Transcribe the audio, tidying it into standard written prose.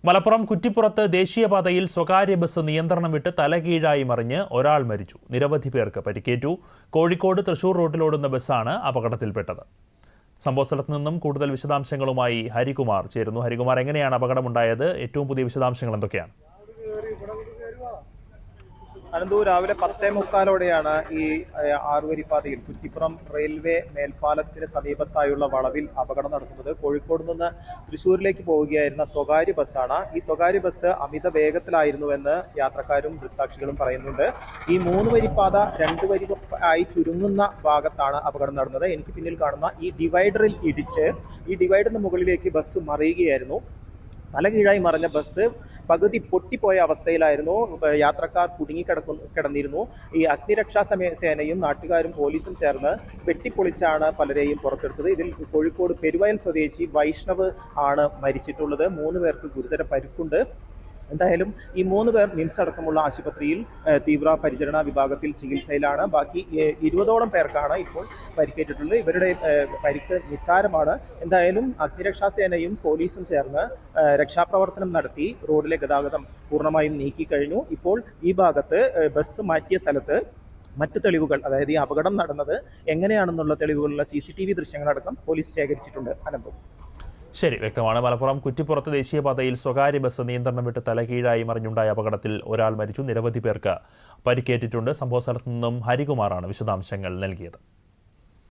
മലപ്പുറം കുറ്റിപ്പുറത്ത് ദേശീയപാതയിൽ സ്വകാര്യ ബസ് നിയന്ത്രണം വിട്ട് തലകീഴായി മറിഞ്ഞ് ഒരാൾ മരിച്ചു. നിരവധി പേർക്ക് പരിക്കേറ്റു. കോഴിക്കോട് തൃശൂർ റോഡിലോടുന്ന ബസ്സാണ് അപകടത്തിൽപ്പെട്ടത്. സംഭവസ്ഥലത്ത് നിന്നും കൂടുതൽ വിശദാംശങ്ങളുമായി ഹരികുമാർ ചേരുന്നു. ഹരികുമാർ, എങ്ങനെയാണ് അപകടമുണ്ടായത്? ഏറ്റവും പുതിയ വിശദാംശങ്ങൾ എന്തൊക്കെയാണ്? അനന്തപുരം രാവിലെ 10:45 ഈ ആറുവരിപ്പാതയിൽ കുറ്റിപ്പുറം റെയിൽവേ മേൽപ്പാലത്തിന് സമീപത്തായുള്ള വളവിൽ അപകടം നടക്കുന്നത്. കോഴിക്കോട് നിന്ന് തൃശ്ശൂരിലേക്ക് പോവുകയായിരുന്ന സ്വകാര്യ ബസ്സാണ്. ഈ സ്വകാര്യ ബസ് അമിത വേഗത്തിലായിരുന്നുവെന്ന് യാത്രക്കാരും ദൃക്സാക്ഷികളും പറയുന്നുണ്ട്. ഈ 3 വരിപ്പാത 2 വരി ആയി ചുരുങ്ങുന്ന ഭാഗത്താണ് അപകടം നടന്നത്. എനിക്ക് പിന്നിൽ കാണുന്ന ഈ ഡിവൈഡറിൽ ഇടിച്ച് ഈ ഡിവൈഡറിന് മുകളിലേക്ക് ബസ് മറിയുകയായിരുന്നു. തലകീഴായി മറിഞ്ഞ ബസ് പകുതി പൊട്ടിപ്പോയ അവസ്ഥയിലായിരുന്നു. യാത്രക്കാർ കിടന്നിരുന്നു. ഈ അഗ്നിരക്ഷാ സേനയും നാട്ടുകാരും പോലീസും ചേർന്ന് വെട്ടിപ്പൊളിച്ചാണ് പലരെയും പുറത്തെടുത്തത്. ഇതിൽ കോഴിക്കോട് പെരുവയൽ സ്വദേശി വൈഷ്ണവ് ആണ് മരിച്ചിട്ടുള്ളത്. 3 പേർക്ക് ഗുരുതര പരിക്കുണ്ട്. എന്തായാലും ഈ 3 പേർ മിംസ് അടക്കമുള്ള ആശുപത്രിയിൽ തീവ്ര പരിചരണ വിഭാഗത്തിൽ ചികിത്സയിലാണ്. ബാക്കി 20ഓളം പേർക്കാണ് ഇപ്പോൾ പരിക്കേറ്റിട്ടുള്ളത്. ഇവരുടെ പരിക്ക് നിസ്സാരമാണ്. എന്തായാലും അഗ്നിരക്ഷാ സേനയും പോലീസും ചേർന്ന് രക്ഷാപ്രവർത്തനം നടത്തി റോഡിലെ ഗതാഗതം പൂർണ്ണമായും നീക്കിക്കഴിഞ്ഞു. ഇപ്പോൾ ഈ ഭാഗത്ത് ബസ് മാറ്റിയ സ്ഥലത്ത് മറ്റ് തെളിവുകൾ, അതായത് ഈ അപകടം നടന്നത് എങ്ങനെയാണെന്നുള്ള തെളിവുകളുള്ള CCTV ദൃശ്യങ്ങളടക്കം പോലീസ് ശേഖരിച്ചിട്ടുണ്ട്. അനന്തം. ശരി, വ്യക്തമാണ്. മലപ്പുറം കുറ്റിപ്പുറത്ത് ദേശീയപാതയിൽ സ്വകാര്യ ബസ് നിയന്ത്രണം വിട്ട് തലകീഴായി മറിഞ്ഞുണ്ടായ അപകടത്തിൽ ഒരാൾ മരിച്ചു. നിരവധി പേർക്ക് പരിക്കേറ്റിട്ടുണ്ട്. സംഭവസ്ഥലത്ത് നിന്നും ഹരികുമാറാണ് വിശദാംശങ്ങൾ നൽകിയത്.